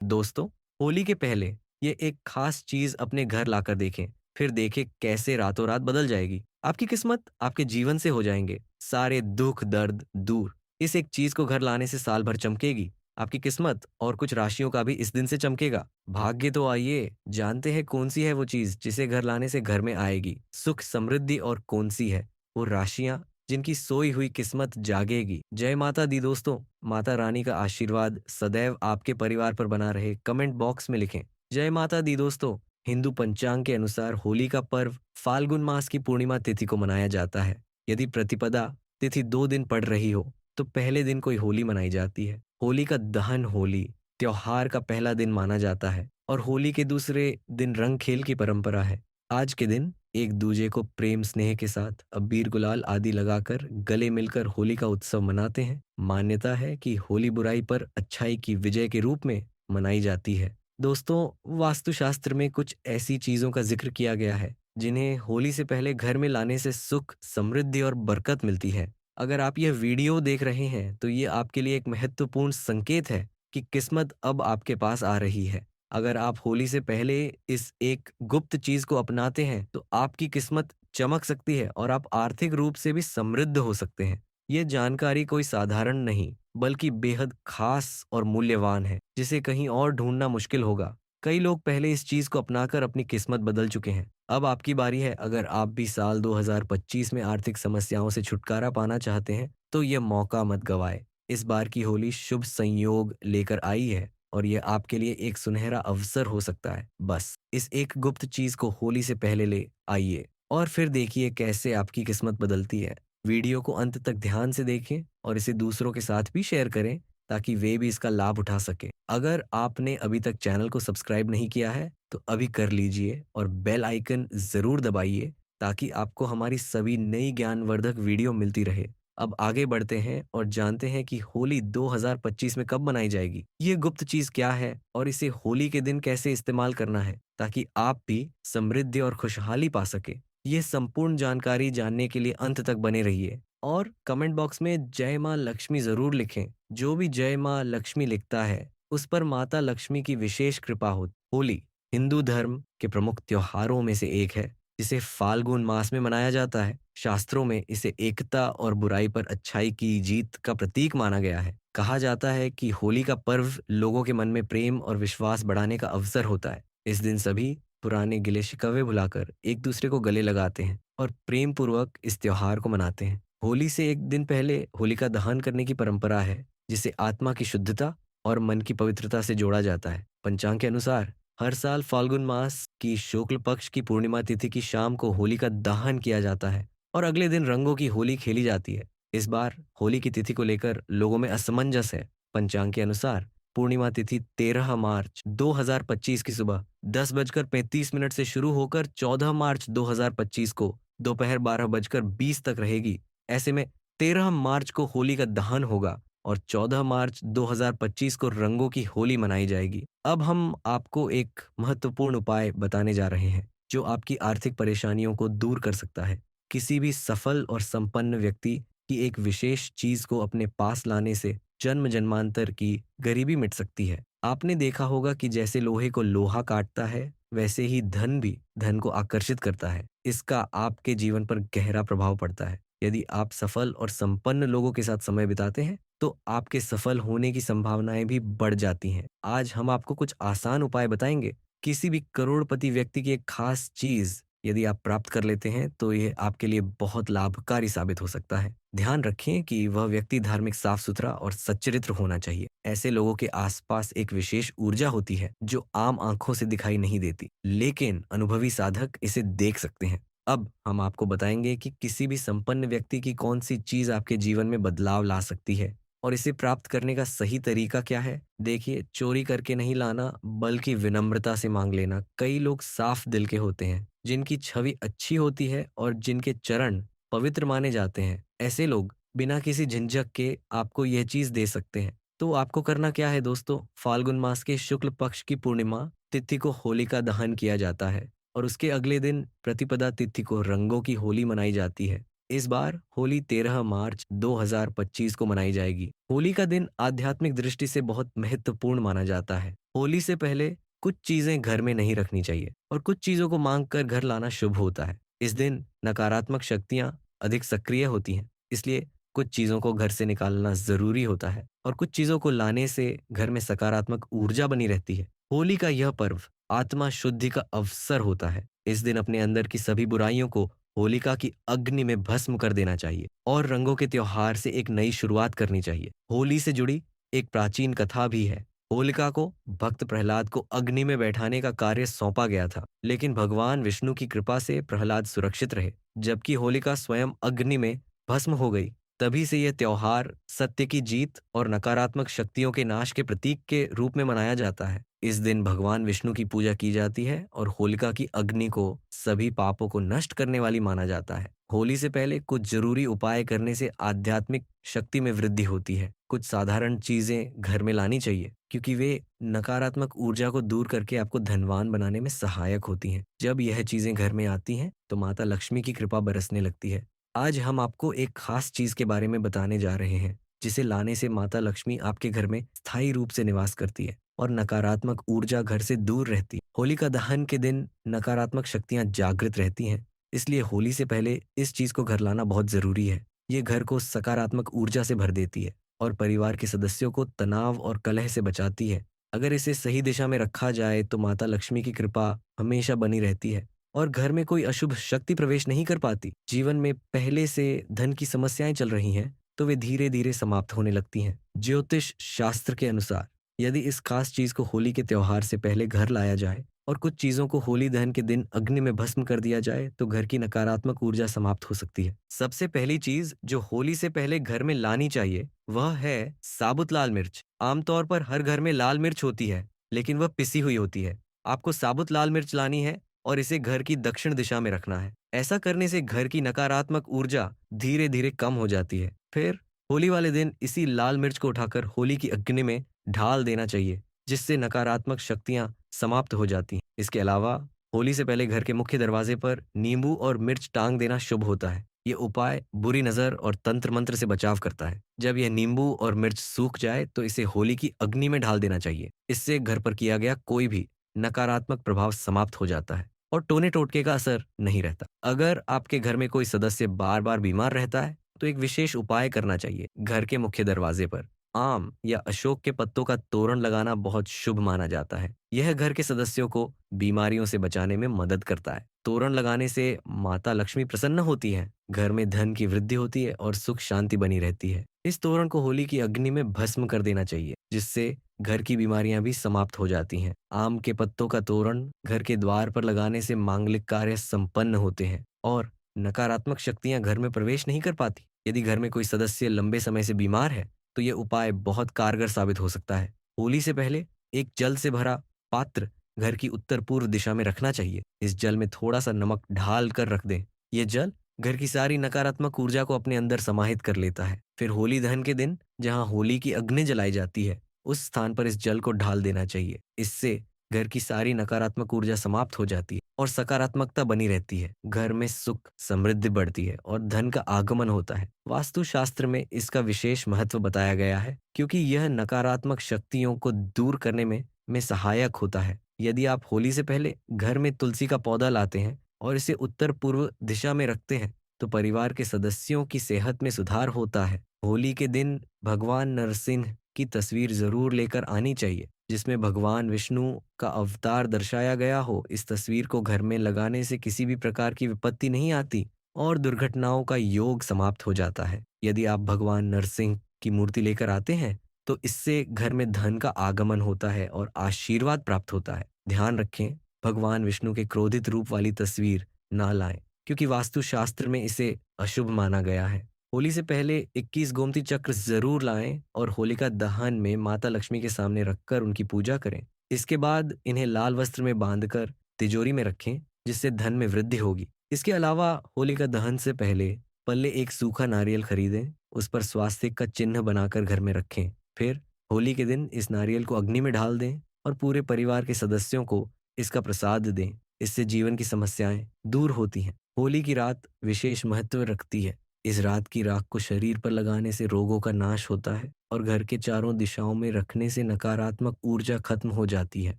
दोस्तों, होली के पहले ये एक खास चीज अपने घर लाकर देखें, फिर देखें कैसे रातों रात बदल जाएगी। आपकी किस्मत आपके जीवन से हो जाएंगे सारे दुख दर्द दूर। इस एक चीज को घर लाने से साल भर चमकेगी। आपकी किस्मत और कुछ राशियों का भी इस दिन से चमकेगा। भाग्य तो आइए जानते हैं कौन सी है वो चीज जिसे घर लाने से घर में आएगी सुख समृद्धि, और कौन सी है वो राशियां जिनकी सोई हुई किस्मत जागेगी। जय माता दी दोस्तों। माता रानी का आशीर्वाद सदैव आपके परिवार पर बना रहे, कमेंट बॉक्स में लिखें जय माता दी दोस्तों। हिंदू पंचांग के अनुसार होली का पर्व फाल्गुन मास की पूर्णिमा तिथि को मनाया जाता है। यदि प्रतिपदा तिथि 2 दिन पड़ रही हो तो पहले दिन कोई होली मनाई जाती है। होली का दहन होली त्योहार का पहला दिन माना जाता है और होली के दूसरे दिन रंग खेल की परंपरा है। आज के दिन एक दूजे को प्रेम स्नेह के साथ अबीर गुलाल आदि लगाकर गले मिलकर होली का उत्सव मनाते हैं। मान्यता है कि होली बुराई पर अच्छाई की विजय के रूप में मनाई जाती है। दोस्तों, वास्तुशास्त्र में कुछ ऐसी चीजों का जिक्र किया गया है जिन्हें होली से पहले घर में लाने से सुख समृद्धि और बरकत मिलती है। अगर आप यह वीडियो देख रहे हैं तो ये आपके लिए एक महत्वपूर्ण संकेत है कि किस्मत अब आपके पास आ रही है। अगर आप होली से पहले इस एक गुप्त चीज को अपनाते हैं तो आपकी किस्मत चमक सकती है और आप आर्थिक रूप से भी समृद्ध हो सकते हैं। ये जानकारी कोई साधारण नहीं बल्कि बेहद खास और मूल्यवान है जिसे कहीं और ढूंढना मुश्किल होगा। कई लोग पहले इस चीज को अपनाकर अपनी किस्मत बदल चुके हैं। अब आपकी बारी है। अगर आप भी साल 2025 में आर्थिक समस्याओं से छुटकारा पाना चाहते हैं तो यह मौका मत गवाए। इस बार की होली शुभ संयोग लेकर आई है और यह आपके लिए एक सुनहरा अवसर हो सकता है। बस इस एक गुप्त चीज को होली से पहले ले आइए और फिर देखिए कैसे आपकी किस्मत बदलती है। वीडियो को अंत तक ध्यान से देखें और इसे दूसरों के साथ भी शेयर करें ताकि वे भी इसका लाभ उठा सके। अगर आपने अभी तक चैनल को सब्सक्राइब नहीं किया है तो अभी कर लीजिए और बेल आइकन जरूर दबाइए ताकि आपको हमारी सभी नई ज्ञानवर्धक वीडियो मिलती रहे। अब आगे बढ़ते हैं और जानते हैं कि होली 2025 में कब मनाई जाएगी। ये गुप्त चीज क्या है और इसे होली के दिन कैसे इस्तेमाल करना है ताकि आप भी समृद्धि और खुशहाली पा सके। ये संपूर्ण जानकारी जानने के लिए अंत तक बने रहिए और कमेंट बॉक्स में जय माँ लक्ष्मी जरूर लिखें। जो भी जय माँ लक्ष्मी लिखता है उस पर माता लक्ष्मी की विशेष कृपा हो। होली हिंदू धर्म के प्रमुख त्योहारों में से एक है जिसे फाल्गुन मास में मनाया जाता है। शास्त्रों में इसे एकता और बुराई पर अच्छाई की जीत का प्रतीक माना गया है। कहा जाता है कि होली का पर्व लोगों के मन में प्रेम और विश्वास बढ़ाने का अवसर होता है। इस दिन सभी पुराने गिले शिकवे भुलाकर एक दूसरे को गले लगाते हैं और प्रेम पूर्वक इस त्योहार को मनाते हैं। होली से एक दिन पहले होलिका दहन करने की परंपरा है जिसे आत्मा की शुद्धता और मन की पवित्रता से जोड़ा जाता है। पंचांग के अनुसार हर साल फाल्गुन मास की शुक्ल पक्ष की पूर्णिमा तिथि की शाम को होली का दहन किया जाता है और अगले दिन रंगों की होली खेली जाती है। इस बार होली की तिथि को लेकर लोगों में असमंजस है। पंचांग के अनुसार पूर्णिमा तिथि 13 मार्च 2025 की सुबह 10:35 से शुरू होकर 14 मार्च 2025 को दोपहर 12:20 तक रहेगी। ऐसे में 13 मार्च को होली का दहन होगा और 14 मार्च 2025 को रंगों की होली मनाई जाएगी। अब हम आपको एक महत्वपूर्ण उपाय बताने जा रहे हैं जो आपकी आर्थिक परेशानियों को दूर कर सकता है। किसी भी सफल और संपन्न व्यक्ति की एक विशेष चीज को अपने पास लाने से जन्म जन्मांतर की गरीबी मिट सकती है। आपने देखा होगा कि जैसे लोहे को लोहा काटता है वैसे ही धन भी धन को आकर्षित करता है। इसका आपके जीवन पर गहरा प्रभाव पड़ता है। यदि आप सफल और संपन्न लोगों के साथ समय बिताते हैं तो आपके सफल होने की संभावनाएं भी बढ़ जाती हैं। आज हम आपको कुछ आसान उपाय बताएंगे। किसी भी करोड़पति व्यक्ति की एक खास चीज यदि आप प्राप्त कर लेते हैं तो यह आपके लिए बहुत लाभकारी साबित हो सकता है। ध्यान रखें कि वह व्यक्ति धार्मिक, साफ सुथरा और सच्चरित्र होना चाहिए। ऐसे लोगों के आसपास एक विशेष ऊर्जा होती है जो आम आंखों से दिखाई नहीं देती, लेकिन अनुभवी साधक इसे देख सकते हैं। अब हम आपको बताएंगे कि किसी भी संपन्न व्यक्ति की कौन सी चीज आपके जीवन में बदलाव ला सकती है और इसे प्राप्त करने का सही तरीका क्या है। देखिए, चोरी करके नहीं लाना बल्कि विनम्रता से मांग लेना। कई लोग साफ दिल के होते हैं जिनकी छवि अच्छी होती है और जिनके चरण पवित्र माने जाते हैं। ऐसे लोग बिना किसी झिझक के आपको यह चीज दे सकते हैं। तो आपको करना क्या है दोस्तों, फाल्गुन मास के शुक्ल पक्ष की पूर्णिमा तिथि को होलिका दहन किया जाता है और उसके अगले दिन प्रतिपदा तिथि को रंगों की होली मनाई जाती है। इस बार होली 13 मार्च 2025 को मनाई जाएगी। होली का दिन आध्यात्मिक दृष्टि से बहुत महत्वपूर्ण माना जाता है। होली से पहले कुछ चीजें घर में नहीं रखनी चाहिए और कुछ चीजों को मांग कर घर लाना शुभ होता है। इस दिन नकारात्मक शक्तियां अधिक सक्रिय होती हैं, इसलिए कुछ चीजों को घर से निकालना जरूरी होता है और कुछ चीजों को लाने से घर में सकारात्मक ऊर्जा बनी रहती है। होली का यह पर्व आत्मा शुद्धि का अवसर होता है। इस दिन अपने अंदर की सभी बुराइयों को होलिका की अग्नि में भस्म कर देना चाहिए और रंगों के त्योहार से एक नई शुरुआत करनी चाहिए। होली से जुड़ी एक प्राचीन कथा भी है। होलिका को भक्त प्रहलाद को अग्नि में बैठाने का कार्य सौंपा गया था, लेकिन भगवान विष्णु की कृपा से प्रहलाद सुरक्षित रहे, जबकि होलिका स्वयं अग्नि में भस्म हो गई। तभी से यह त्योहार सत्य की जीत और नकारात्मक शक्तियों के नाश के प्रतीक के रूप में मनाया जाता है। इस दिन भगवान विष्णु की पूजा की जाती है और होलिका की अग्नि को सभी पापों को नष्ट करने वाली माना जाता है। होली से पहले कुछ जरूरी उपाय करने से आध्यात्मिक शक्ति में वृद्धि होती है। कुछ साधारण चीजें घर में लानी चाहिए क्योंकि वे नकारात्मक ऊर्जा को दूर करके आपको धनवान बनाने में सहायक होती हैं। जब यह चीजें घर में आती हैं तो माता लक्ष्मी की कृपा बरसने लगती है। आज हम आपको एक खास चीज के बारे में बताने जा रहे हैं जिसे लाने से माता लक्ष्मी आपके घर में स्थायी रूप से निवास करती है और नकारात्मक ऊर्जा घर से दूर रहती है। होलिका दहन के दिन नकारात्मक शक्तियां जागृत रहती हैं, इसलिए होली से पहले इस चीज को घर लाना बहुत जरूरी है। ये घर को सकारात्मक ऊर्जा से भर देती है और परिवार के सदस्यों को तनाव और कलह से बचाती है। अगर इसे सही दिशा में रखा जाए तो माता लक्ष्मी की कृपा हमेशा बनी रहती है और घर में कोई अशुभ शक्ति प्रवेश नहीं कर पाती। जीवन में पहले से धन की समस्याएं चल रही हैं तो वे धीरे धीरे समाप्त होने लगती हैं। ज्योतिष शास्त्र के अनुसार यदि इस खास चीज को होली के त्योहार से पहले घर लाया जाए और कुछ चीजों को होली दहन के दिन अग्नि में भस्म कर दिया जाए तो घर की नकारात्मक ऊर्जा समाप्त हो सकती है। सबसे पहली चीज जो होली से पहले घर में लानी चाहिए वह है साबुत लाल मिर्च। आमतौर पर हर घर में लाल मिर्च होती है, लेकिन वह पिसी हुई होती है। आपको साबुत लाल मिर्च लानी है और इसे घर की दक्षिण दिशा में रखना है। ऐसा करने से घर की नकारात्मक ऊर्जा धीरे धीरे कम हो जाती है। फिर होली वाले दिन इसी लाल मिर्च को उठाकर होली की अग्नि में ढाल देना चाहिए, जिससे नकारात्मक शक्तियां समाप्त हो जाती हैं। इसके अलावा होली से पहले घर के मुख्य दरवाजे पर नींबू और मिर्च टांग देना शुभ होता है। ये उपाय बुरी नजर और तंत्र मंत्र से बचाव करता है। जब यह नींबू और मिर्च सूख जाए तो इसे होली की अग्नि में ढाल देना चाहिए। इससे घर पर किया गया कोई भी नकारात्मक प्रभाव समाप्त हो जाता है और टोने टोटके का असर नहीं रहता। अगर आपके घर में कोई सदस्य बार बार बीमार रहता है तो एक विशेष उपाय करना चाहिए। घर के मुख्य दरवाजे पर आम या अशोक के पत्तों का तोरण लगाना बहुत शुभ माना जाता है। यह घर के सदस्यों को बीमारियों से बचाने में मदद करता है। तोरण लगाने से माता लक्ष्मी प्रसन्न होती है, घर में धन की वृद्धि होती है और सुख शांति बनी रहती है। इस तोरण को होली की अग्नि में भस्म कर देना चाहिए, जिससे घर की बीमारियां भी समाप्त हो जाती हैं। आम के पत्तों का तोरण घर के द्वार पर लगाने से मांगलिक कार्य संपन्न होते हैं और नकारात्मक शक्तियां घर में प्रवेश नहीं कर पाती। यदि घर में कोई सदस्य लंबे समय से बीमार है तो यह उपाय बहुत कारगर साबित हो सकता है। होली से पहले एक जल से भरा पात्र घर की उत्तर पूर्व दिशा में रखना चाहिए। इस जल में थोड़ा सा नमक ढाल कर रख दें। यह जल घर की सारी नकारात्मक ऊर्जा को अपने अंदर समाहित कर लेता है। फिर होली दहन के दिन जहां होली की अग्नि जलाई जाती है उस स्थान पर इस जल को ढाल देना चाहिए। इससे घर की सारी नकारात्मक ऊर्जा समाप्त हो जाती है और सकारात्मकता बनी रहती है। घर में सुख समृद्धि बढ़ती है और धन का आगमन होता है। वास्तु शास्त्र में इसका विशेष महत्व बताया गया है क्योंकि यह नकारात्मक शक्तियों को दूर करने में सहायक होता है। यदि आप होली से पहले घर में तुलसी का पौधा लाते हैं और इसे उत्तर पूर्व दिशा में रखते हैं तो परिवार के सदस्यों की सेहत में सुधार होता है। होली के दिन भगवान नरसिंह की तस्वीर जरूर लेकर आनी चाहिए, जिसमें भगवान विष्णु का अवतार दर्शाया गया हो। इस तस्वीर को घर में लगाने से किसी भी प्रकार की विपत्ति नहीं आती और दुर्घटनाओं का योग समाप्त हो जाता है। यदि आप भगवान नरसिंह की मूर्ति लेकर आते हैं तो इससे घर में धन का आगमन होता है और आशीर्वाद प्राप्त होता है। ध्यान रखें, भगवान विष्णु के क्रोधित रूप वाली तस्वीर ना लाएं क्योंकि वास्तुशास्त्र में इसे अशुभ माना गया है। होली से पहले 21 गोमती चक्र जरूर लाएं और होलिका दहन में माता लक्ष्मी के सामने रखकर उनकी पूजा करें। इसके बाद इन्हें लाल वस्त्र में बांधकर तिजोरी में रखें, जिससे धन में वृद्धि होगी। इसके अलावा होलिका दहन से पहले पल्ले एक सूखा नारियल खरीदें, उस पर स्वास्तिक का चिन्ह बनाकर घर में रखें। फिर होली के दिन इस नारियल को अग्नि में ढाल दें और पूरे परिवार के सदस्यों को इसका प्रसाद दें। इससे जीवन की समस्याएं दूर होती हैं। होली की रात विशेष महत्व रखती है। इस रात की राख को शरीर पर लगाने से रोगों का नाश होता है और घर के चारों दिशाओं में रखने से नकारात्मक ऊर्जा खत्म हो जाती है।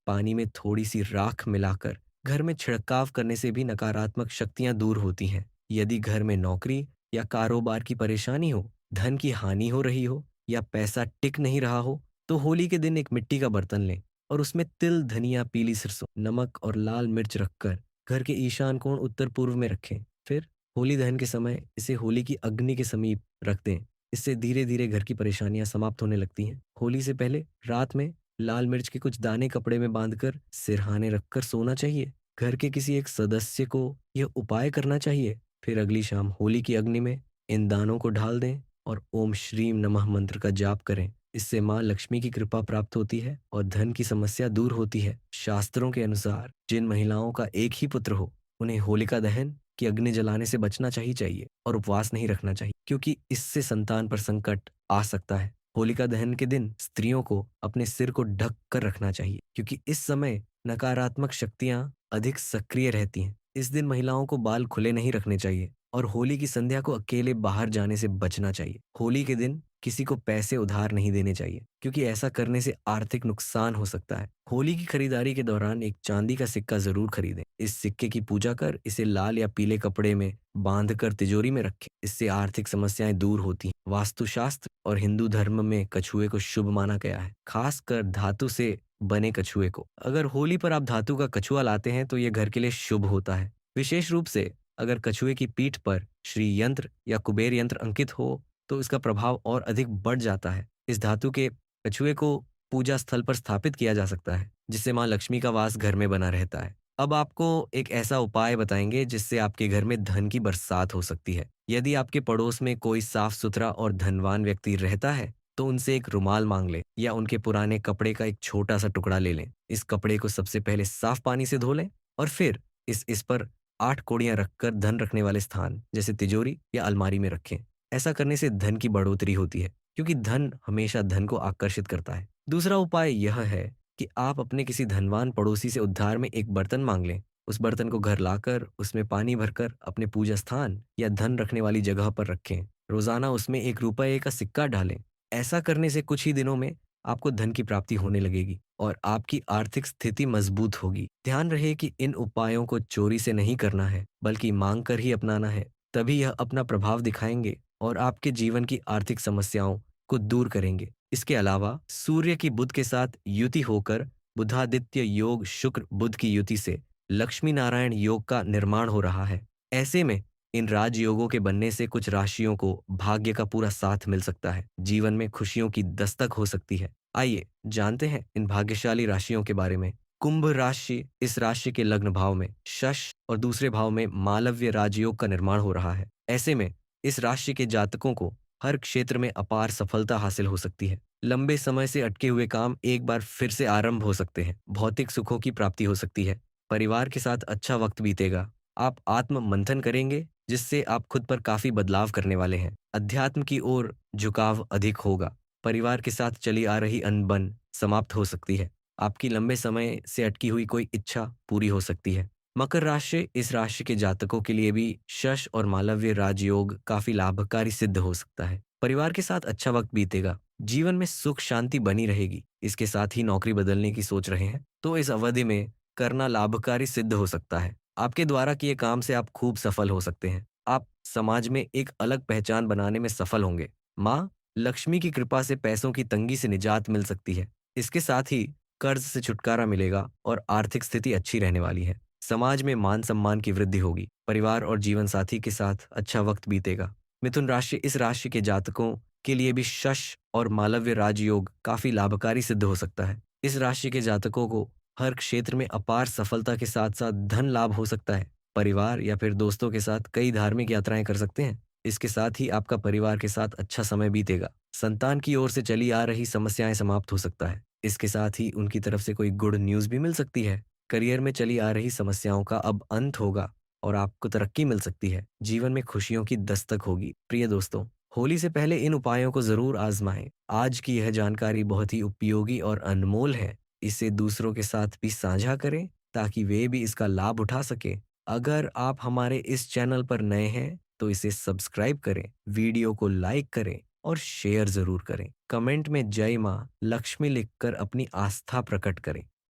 पानी में थोड़ी सी राख मिलाकर घर में छिड़काव करने से भी नकारात्मक शक्तियां दूर होती हैं। यदि घर में नौकरी या कारोबार की परेशानी हो, धन की हानि हो रही हो या पैसा टिक नहीं रहा हो, तो होली के दिन एक मिट्टी का बर्तन लें और उसमें तिल, धनिया, पीली सरसों, नमक और लाल मिर्च रखकर घर के ईशान कोण उत्तर पूर्व में रखें। फिर होली दहन के समय इसे होली की अग्नि के समीप रख दें। इससे धीरे धीरे घर की परेशानियां समाप्त होने लगती हैं। होली से पहले रात में लाल मिर्च के कुछ दाने कपड़े में बांधकर सिरहाने रखकर सोना चाहिए। घर के किसी एक सदस्य को यह उपाय करना चाहिए। फिर अगली शाम होली की अग्नि में इन दानों को ढाल दें और ओम श्रीम नमः मंत्र का जाप करें। इससे माँ लक्ष्मी की कृपा प्राप्त होती है और धन की समस्या दूर होती है। शास्त्रों के अनुसार जिन महिलाओं का एक ही पुत्र हो, उन्हें होलिका दहन की अग्नि जलाने से बचना चाहिए और उपवास नहीं रखना चाहिए, क्योंकि इससे संतान पर संकट आ सकता है। होलिका दहन के दिन स्त्रियों को अपने सिर को ढक कर रखना चाहिए, क्योंकि इस समय नकारात्मक शक्तियां अधिक सक्रिय रहती हैं। इस दिन महिलाओं को बाल खुले नहीं रखने चाहिए और होली की संध्या को अकेले बाहर जाने से बचना चाहिए। होली के दिन किसी को पैसे उधार नहीं देने चाहिए, क्योंकि ऐसा करने से आर्थिक नुकसान हो सकता है। होली की खरीदारी के दौरान एक चांदी का सिक्का जरूर खरीदें। इस सिक्के की पूजा कर इसे लाल या पीले कपड़े में बांध कर तिजोरी में रखें। इससे आर्थिक समस्याएं दूर होती हैं। वास्तुशास्त्र और हिंदू धर्म में कछुए को शुभ माना गया है, खासकर धातु से बने कछुए को। अगर होली पर आप धातु का कछुआ लाते हैं तो यह घर के लिए शुभ होता है। विशेष रूप से अगर कछुए की पीठ पर श्री यंत्र या कुबेर यंत्र अंकित हो तो इसका प्रभाव और अधिक बढ़ जाता है। इस धातु के कछुए को पूजा स्थल पर स्थापित किया जा सकता है, जिससे माँ लक्ष्मी का वास घर में बना रहता है। अब आपको एक ऐसा उपाय बताएंगे जिससे आपके घर में धन की बरसात हो सकती है। यदि आपके पड़ोस में कोई साफ सुथरा और धनवान व्यक्ति रहता है तो उनसे एक रुमाल मांग लें या उनके पुराने कपड़े का एक छोटा सा टुकड़ा ले लें। इस कपड़े को सबसे पहले साफ पानी से धो लें और फिर इस पर 8 कौड़ियां रखकर धन रखने वाले स्थान जैसे तिजोरी या अलमारी में रखें। ऐसा करने से धन की बढ़ोतरी होती है, क्योंकि धन हमेशा धन को आकर्षित करता है। दूसरा उपाय यह है कि आप अपने किसी धनवान पड़ोसी से उधार में एक बर्तन मांग लें। उस बर्तन को घर लाकर उसमें पानी भरकर अपने पूजा स्थान या धन रखने वाली जगह पर रखें। रोजाना उसमें 1 रुपये का सिक्का डालें। ऐसा करने से कुछ ही दिनों में आपको धन की प्राप्ति होने लगेगी और आपकी आर्थिक स्थिति मजबूत होगी। ध्यान रहे कि इन उपायों को चोरी से नहीं करना है, बल्कि मांग कर ही अपनाना है। तभी यह अपना प्रभाव दिखाएंगे और आपके जीवन की आर्थिक समस्याओं को दूर करेंगे। इसके अलावा सूर्य की बुध के साथ युति होकर बुधादित्य योग शुक्र बुध की युति से लक्ष्मी नारायण योग का निर्माण हो रहा है। ऐसे में इन राजयोगों के बनने से कुछ राशियों को भाग्य का पूरा साथ मिल सकता है। जीवन में खुशियों की दस्तक हो सकती है। आइए जानते हैं इन भाग्यशाली राशियों के बारे में। कुंभ राशि, इस राशि के लग्न भाव में शश और दूसरे भाव में मालव्य राजयोग का निर्माण हो रहा है। ऐसे में इस राशि के जातकों को हर क्षेत्र में अपार सफलता हासिल हो सकती है। लंबे समय से अटके हुए काम एक बार फिर से आरंभ हो सकते हैं। भौतिक सुखों की प्राप्ति हो सकती है। परिवार के साथ अच्छा वक्त बीतेगा। आप आत्म मंथन करेंगे, जिससे आप खुद पर काफी बदलाव करने वाले हैं। अध्यात्म की ओर झुकाव अधिक होगा। परिवार के साथ चली आ रही अनबन समाप्त हो सकती है। आपकी लंबे समय से अटकी हुई कोई इच्छा पूरी हो सकती है। मकर राशि, इस राशि के जातकों के लिए भी शश और मालव्य राजयोग काफी लाभकारी सिद्ध हो सकता है। परिवार के साथ अच्छा वक्त बीतेगा। जीवन में सुख शांति बनी रहेगी। इसके साथ ही नौकरी बदलने की सोच रहे हैं तो इस अवधि में करना लाभकारी सिद्ध हो सकता है। आपके द्वारा किए काम से आप खूब सफल हो सकते हैं। आप समाज में एक अलग पहचान बनाने में सफल होंगे। माँ लक्ष्मी की कृपा से पैसों की तंगी से निजात मिल सकती है। इसके साथ ही कर्ज से छुटकारा मिलेगा और आर्थिक स्थिति अच्छी रहने वाली है। समाज में मान सम्मान की वृद्धि होगी। परिवार और जीवन साथी के साथ अच्छा वक्त बीतेगा। मिथुन राशि, इस राशि के जातकों के लिए भी शश और मालव्य राजयोग काफी लाभकारी सिद्ध हो सकता है। इस राशि के जातकों को हर क्षेत्र में अपार सफलता के साथ साथ धन लाभ हो सकता है। परिवार या फिर दोस्तों के साथ कई धार्मिक यात्राएं कर सकते हैं। इसके साथ ही आपका परिवार के साथ अच्छा समय बीतेगा। संतान की ओर से चली आ रही समस्याएं समाप्त हो सकता है। इसके साथ ही उनकी तरफ से कोई गुड न्यूज़ भी मिल सकती है। करियर में चली आ रही समस्याओं का अब अंत होगा और आपको तरक्की मिल सकती है। जीवन में खुशियों की दस्तक होगी। प्रिय दोस्तों, होली से पहले इन उपायों को जरूर आजमाएं। आज की यह जानकारी बहुत ही उपयोगी और अनमोल है। इसे दूसरों के साथ भी साझा करें ताकि वे भी इसका लाभ उठा सकें। अगर आप हमारे इस चैनल पर नए हैं तो इसे सब्सक्राइब करें, वीडियो को लाइक करें और शेयर ज़रूर करें। कमेंट में जय माँ लक्ष्मी लिखकर अपनी आस्था प्रकट करें।